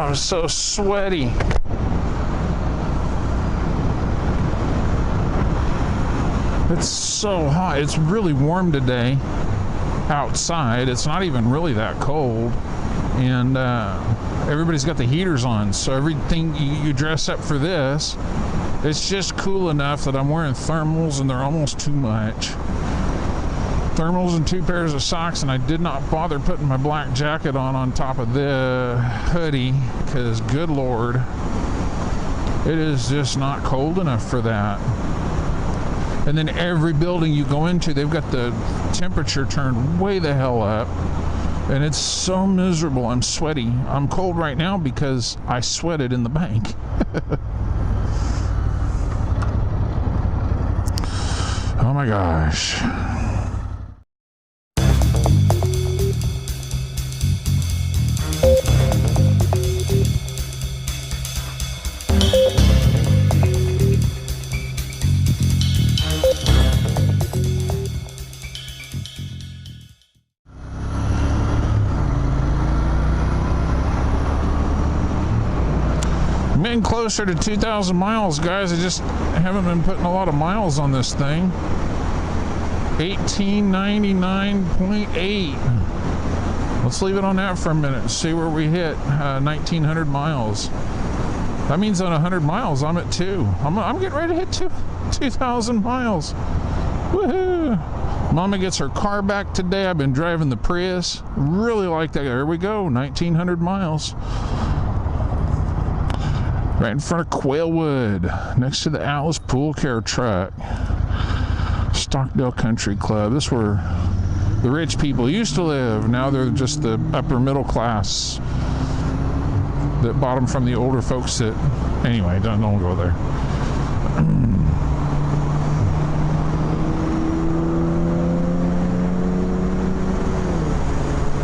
I'm so sweaty. It's so hot. It's really warm today outside. It's not even really that cold. And everybody's got the heaters on. So everything you dress up for this, it's just cool enough that I'm wearing thermals and they're almost too much. Thermals and 2 pairs of socks, and I did not bother putting my black jacket on top of the hoodie because good Lord, it is just not cold enough for that. And then every building you go into, they've got the temperature turned way the hell up. And it's so miserable. I'm sweaty. I'm cold right now because I sweated in the bank. Oh my gosh. I'm getting closer to 2,000 miles, guys. I just haven't been putting a lot of miles on this thing. 1899.8. Let's leave it on that for a minute and see where we hit 1,900 miles. That means on 100 miles, I'm at 2. I'm getting ready to hit 2,000 miles. Woohoo! Mama gets her car back today. I've been driving the Prius. Really like that. There we go, 1,900 miles. Right in front of Quailwood, next to the Atlas Pool Care truck. Stockdale Country Club. This is where the rich people used to live. Now they're just the upper middle class that bought them from the older folks that... Anyway, don't go there.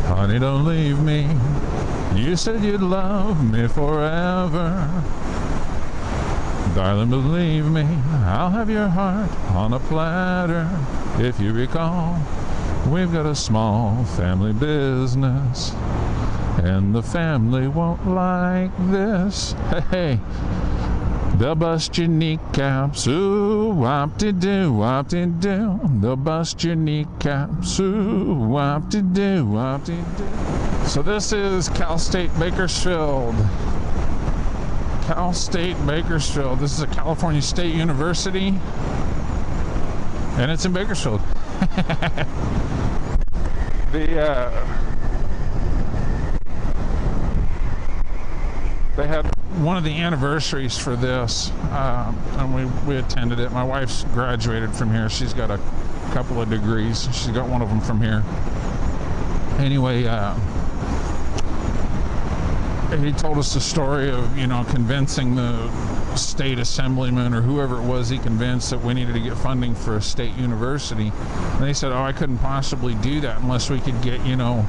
Honey, don't leave me. You said you'd love me forever. Darling, believe me, I'll have your heart on a platter. If you recall, we've got a small family business, and the family won't like this. Hey, they'll bust your kneecaps, ooh, wop-de-doo, wop-de-doo. They'll bust your kneecaps, ooh, wop-de-doo, wop-de-doo. So this is Cal State Bakersfield. Cal State Bakersfield. This is a California State University, and it's in Bakersfield. They had one of the anniversaries for this, and we attended it. My wife's graduated from here. She's got a couple of degrees. She's got one of them from here. Anyway, he told us the story of, you know, convincing the state assemblyman or whoever it was he convinced that we needed to get funding for a state university. And they said, oh, I couldn't possibly do that unless we could get, you know,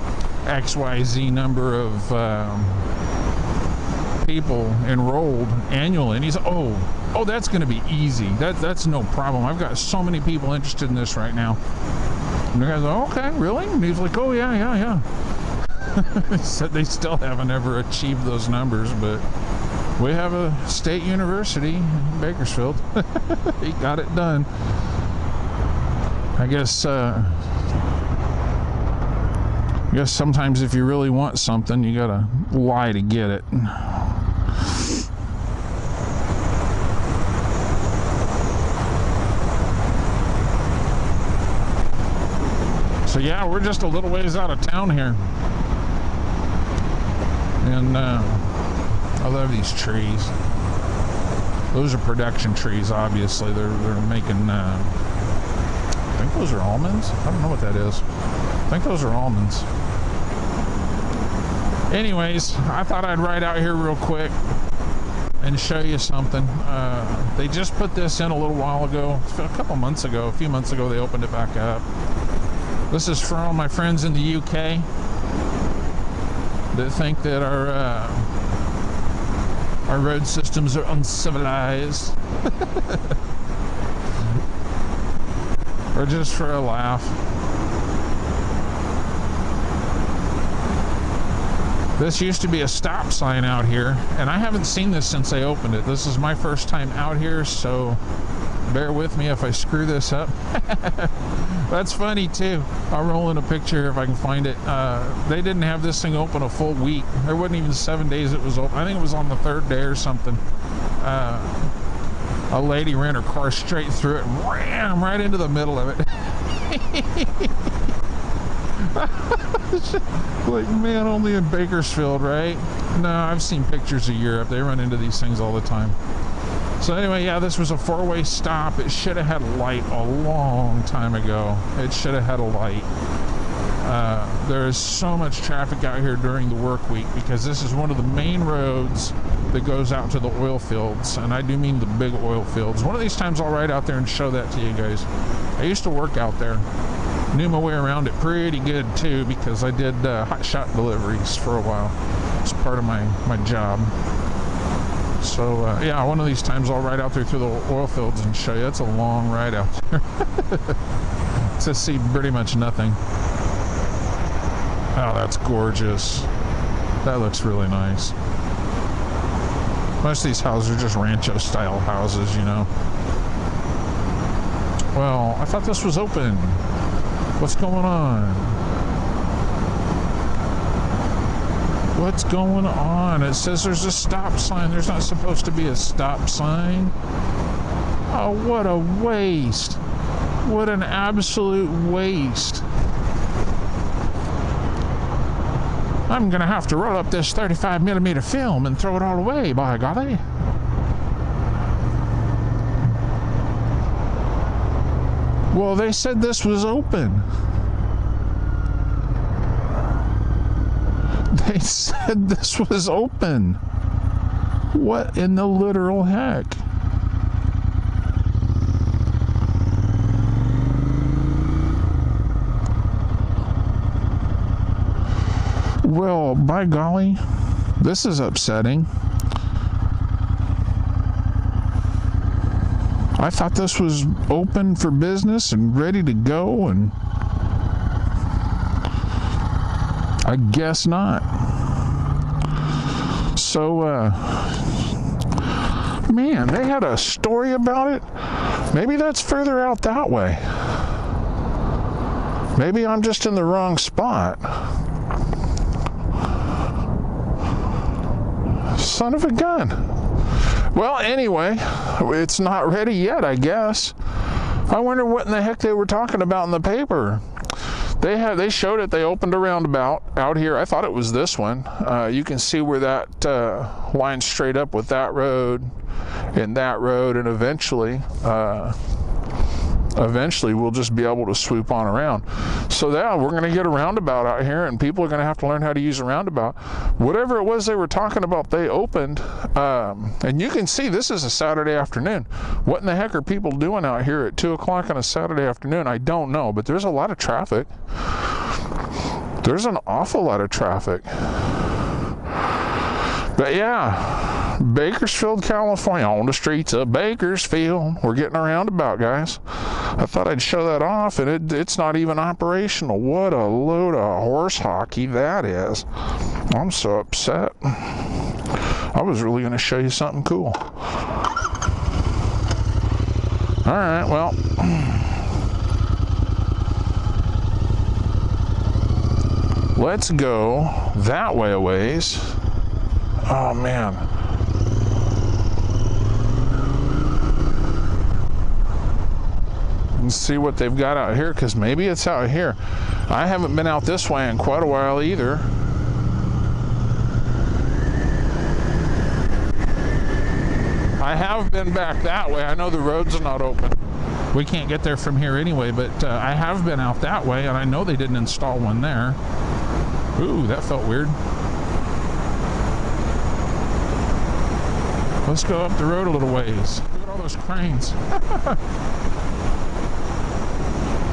XYZ number of people enrolled annually. And he said, oh, that's going to be easy. That's no problem. I've got so many people interested in this right now. And the guy's like, okay, really? And he's like, oh, yeah. They said they still haven't ever achieved those numbers, but we have a state university in Bakersfield. He got it done. I guess sometimes if you really want something, you gotta lie to get it. So yeah, we're just a little ways out of town here. And I love these trees. Those are production trees, obviously. They're making, I think those are almonds. I don't know what that is. I think those are almonds. Anyways, I thought I'd ride out here real quick and show you something. They just put this in a little while ago, a few months ago they opened it back up. This is for all my friends in the UK that think that our road systems are uncivilized. Or just for a laugh. This used to be a stop sign out here, and I haven't seen this since they opened it. This is my first time out here, so bear with me if I screw this up. That's funny too. I'll roll in a picture here if I can find it. They didn't have this thing open a full week. There wasn't even 7 days it was open. I think it was on the 3rd day or something. A lady ran her car straight through it and ran right into the middle of it. Like, man, only in Bakersfield, right? No, I've seen pictures of Europe. They run into these things all the time. So anyway, yeah, this was a 4-way stop. It should have had a light a long time ago. It should have had a light. There is so much traffic out here during the work week because this is one of the main roads that goes out to the oil fields, and I do mean the big oil fields. One of these times I'll ride out there and show that to you guys. I used to work out there. Knew my way around it pretty good too because I did hot shot deliveries for a while. It's part of my job. So yeah, one of these times I'll ride out there through the oil fields and show you. It's a long ride out there to see pretty much nothing. Oh, that's gorgeous. That looks really nice. Most of these houses are just rancho style houses, you know. Well, I thought this was open. What's going on? What's going on? It says there's a stop sign. There's not supposed to be a stop sign. Oh, what a waste. What an absolute waste. I'm gonna have to roll up this 35mm film and throw it all away, by golly. Well, they said this was open. They said this was open. What in the literal heck? Well, by golly, this is upsetting. I thought this was open for business and ready to go, and I guess not. So, man, they had a story about it. Maybe that's further out that way. Maybe I'm just in the wrong spot. Son of a gun. Well, anyway, it's not ready yet, I guess. I wonder what in the heck they were talking about in the paper. They showed it. They opened a roundabout out here. I thought it was this one. You can see where that lines straight up with that road and that road, and eventually we'll just be able to swoop on around. So yeah, we're going to get a roundabout out here, and people are going to have to learn how to use a roundabout. Whatever it was they were talking about, they opened, and you can see this is a Saturday afternoon. What in the heck are people doing out here at 2 o'clock on a Saturday afternoon? I don't know, but there's a lot of traffic. There's an awful lot of traffic. But yeah, Bakersfield, California, on the streets of Bakersfield. We're getting a roundabout, guys. I thought I'd show that off, and it's not even operational. What a load of horse hockey that is. I'm so upset. I was really going to show you something cool. All right, well. Let's go that way a ways. Oh, man. And see what they've got out here, because maybe it's out here. I haven't been out this way in quite a while either. I have been back that way. I know the roads are not open. We can't get there from here anyway, but I have been out that way, and I know they didn't install one there. Ooh, that felt weird. Let's go up the road a little ways. Look at all those cranes.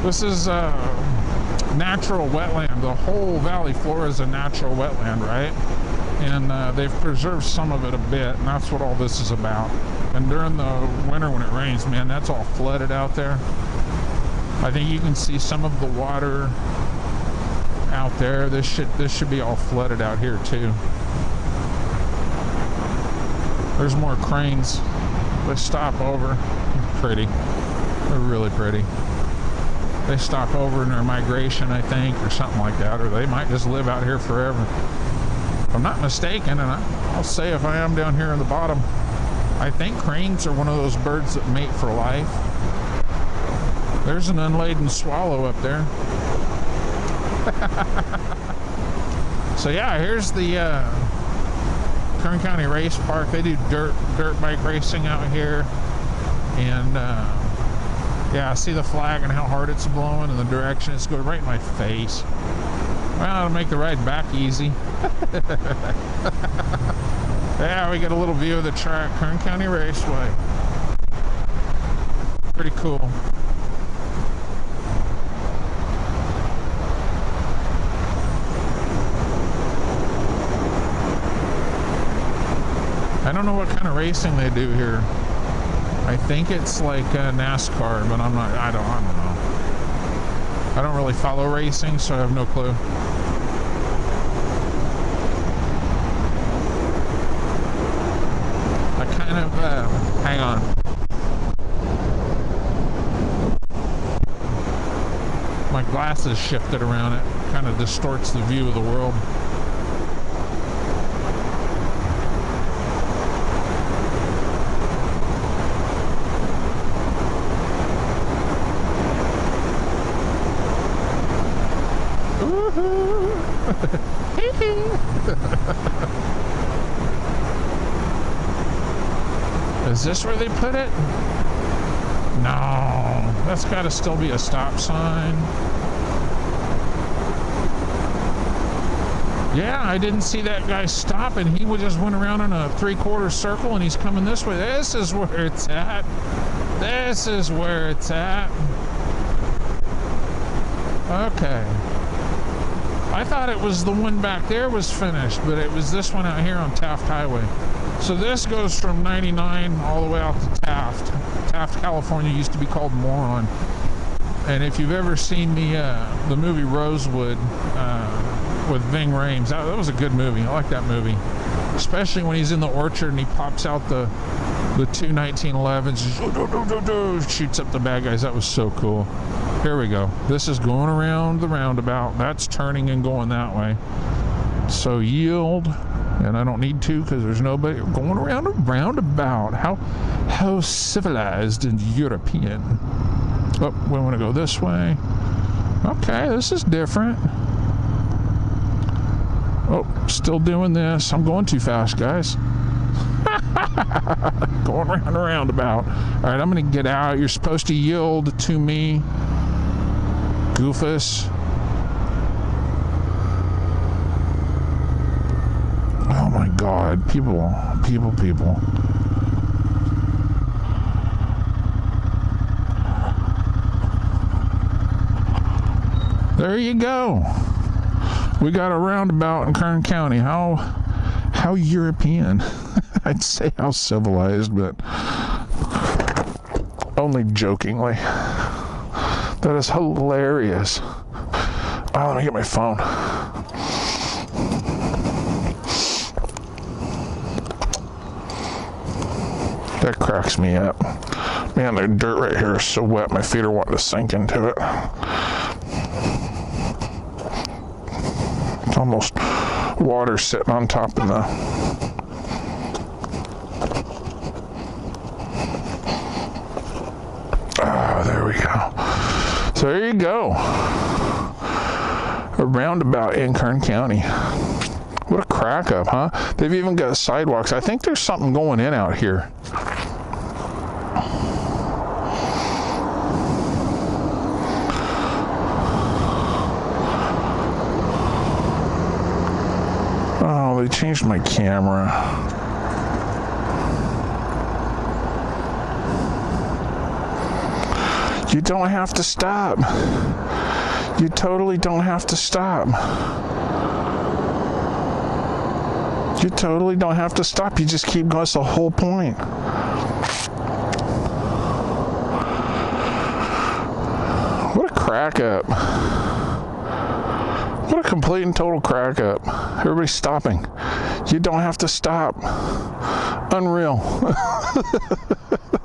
This is natural wetland. The whole valley floor is a natural wetland, right? And they've preserved some of it a bit, and that's what all this is about. And during the winter when it rains, man, that's all flooded out there. I think you can see some of the water out there. This should be all flooded out here too. There's more cranes. They stop over. Pretty. They're really pretty. They stop over in their migration, I think, or something like that, or they might just live out here forever. If I'm not mistaken, and I'll say if I am down here in the bottom, I think cranes are one of those birds that mate for life. There's an unladen swallow up there. So yeah, here's the Kern County Race Park. They do dirt bike racing out here, and yeah, I see the flag and how hard it's blowing and the direction it's going right in my face. Well, it'll make the ride back easy. Yeah, we get a little view of the track, Kern County Raceway. Pretty cool. I don't know what kind of racing they do here. I think it's like NASCAR, but I don't know. I don't really follow racing, so I have no clue. I kind of, hang on. My glasses shifted around, it kind of distorts the view of the world. Is this where they put it? No, that's got to still be a stop sign. Yeah, I didn't see that guy stop, and he just went around in a 3/4 circle, and he's coming this way. This is where it's at. This is where it's at. Okay. I thought it was the one back there was finished, but it was this one out here on Taft Highway. So this goes from 99 all the way out to Taft. Taft, California used to be called Moron. And if you've ever seen the movie Rosewood with Ving Rhames, that was a good movie. I like that movie. Especially when he's in the orchard and he pops out the two 1911s, shoots up the bad guys. That was so cool. Here we go. This is going around the roundabout. That's turning and going that way. So yield, and I don't need to because there's nobody going around a roundabout. How civilized and European. Oh, we want to go this way. Okay, this is different. Oh, still doing this. I'm going too fast, guys. Going around a roundabout. All right, I'm going to get out. You're supposed to yield to me. Goofus. Oh my God, people. There you go. We got a roundabout in Kern County. How European. I'd say how civilized, but only jokingly. That is hilarious. Oh, let me get my phone. That cracks me up. Man, the dirt right here is so wet, my feet are wanting to sink into it. It's almost water sitting on top of the... Oh, there we go. So there you go. A roundabout in Kern County. What a crack up, huh? They've even got sidewalks. I think there's something going in out here. Oh, they changed my camera. You don't have to stop. You totally don't have to stop. You totally don't have to stop. You just keep going. That's the whole point. What a crack up. What a complete and total crack up. Everybody's stopping. You don't have to stop. Unreal.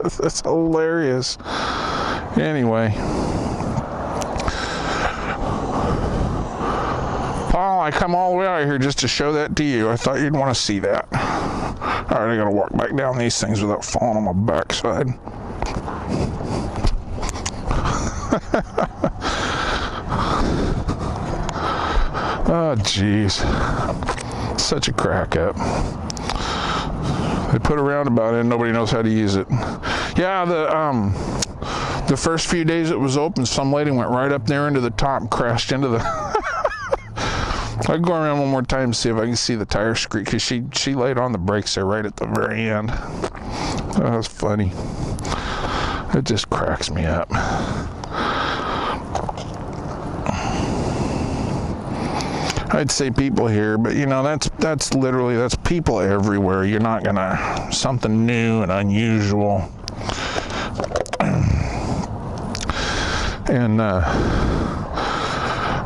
That's hilarious. Anyway. Paul, I come all the way out here just to show that to you. I thought you'd want to see that. All right, I gotta walk back down these things without falling on my backside. Oh, jeez. Such a crack up. They put a roundabout in, nobody knows how to use it. Yeah, the first few days it was open, some lady went right up there into the top and crashed into the... I'll go around one more time and see if I can see the tire screech, because she laid on the brakes there right at the very end. That was funny. It just cracks me up. I'd say people here, but you know, that's literally, that's people everywhere. You're not gonna, something new and unusual. And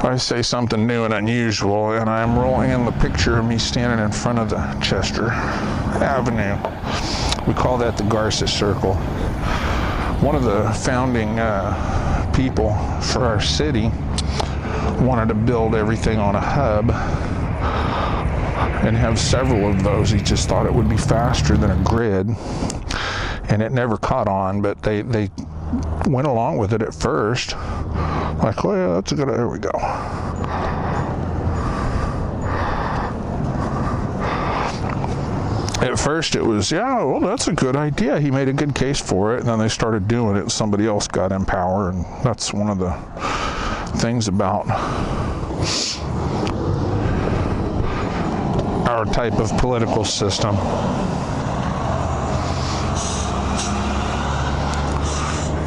I say something new and unusual, and I'm rolling in the picture of me standing in front of the Chester Avenue. We call that the Garza Circle. One of the founding people for our city wanted to build everything on a hub and have several of those. He just thought it would be faster than a grid, and it never caught on, but they went along with it at first. Like, oh yeah, that's a good, there we go. At first it was, yeah, well, that's a good idea. He made a good case for it, and then they started doing it. Somebody else got in power, and that's one of the things about our type of political system.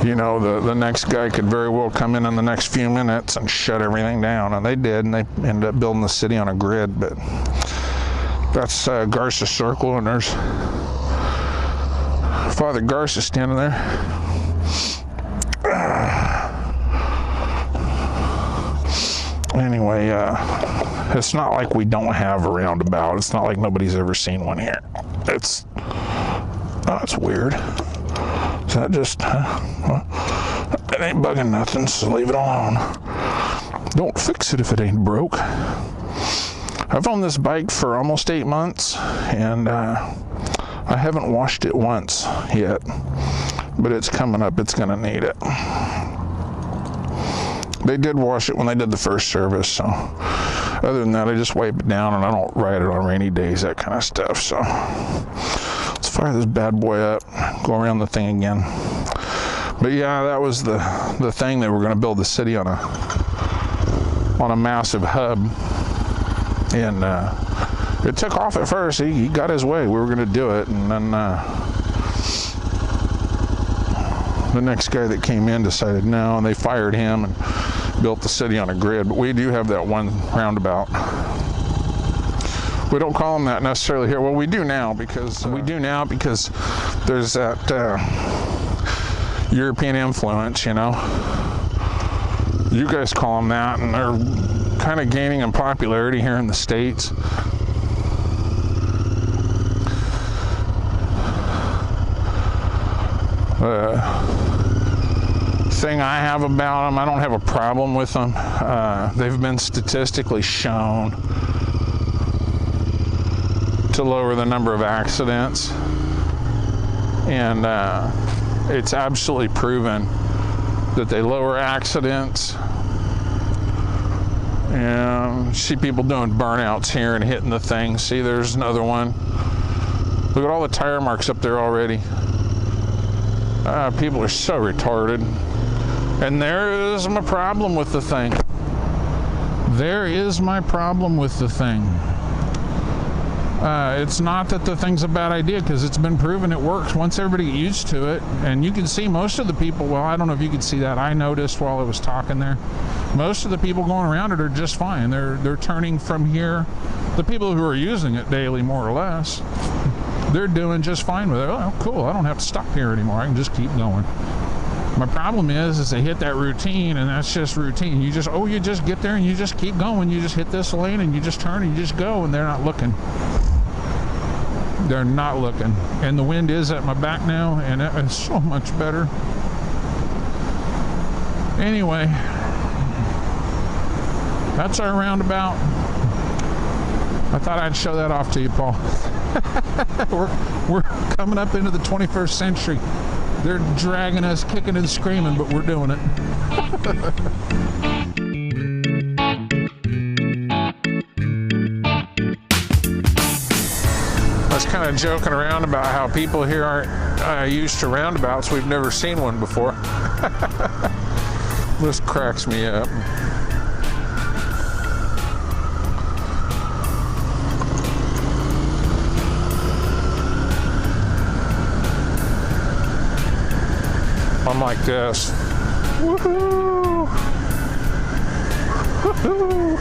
You know, the next guy could very well come in the next few minutes and shut everything down, and they did, and they ended up building the city on a grid. But that's Garza Circle, and there's Father Garza standing there. Anyway, it's not like we don't have a roundabout. It's not like nobody's ever seen one here. It's weird. Is that just, it ain't bugging nothing, so leave it alone. Don't fix it if it ain't broke. I've owned this bike for almost 8 months, and I haven't washed it once yet, but it's coming up. It's gonna need it. They did wash it when they did the first service, so other than that, I just wipe it down, and I don't ride it on rainy days, that kind of stuff. So let's fire this bad boy up, go around the thing again. But yeah, that was the thing. They were going to build the city on a massive hub, and it took off at first. He got his way. We were going to do it, and then the next guy that came in decided no, and they fired him and built the city on a grid. But we do have that one roundabout. We don't call them that necessarily here. Well, we do now because there's that European influence, you know. You guys call them that, and they're kind of gaining in popularity here in the States. Thing I have about them, I don't have a problem with them. They've been statistically shown to lower the number of accidents, and it's absolutely proven that they lower accidents. And see people doing burnouts here and hitting the thing. See, there's another one. Look at all the tire marks up there already. People are so retarded. And there is my problem with the thing. There is my problem with the thing. It's not that the thing's a bad idea, because it's been proven it works once everybody gets used to it. And you can see most of the people, well, I don't know if you could see that. I noticed while I was talking there, most of the people going around it are just fine. They're turning from here. The people who are using it daily, more or less, they're doing just fine with it. Oh, cool. I don't have to stop here anymore. I can just keep going. My problem is they hit that routine, and that's just routine. You just get there and you just keep going. You just hit this lane and you just turn and you just go, and they're not looking. They're not looking. And the wind is at my back now, and it is so much better. Anyway, that's our roundabout. I thought I'd show that off to you, Paul. We're coming up into the 21st century. They're dragging us, kicking and screaming, but we're doing it. I was kind of joking around about how people here aren't used to roundabouts. We've never seen one before. This cracks me up. I'm like this. Woohoo! Woohoo!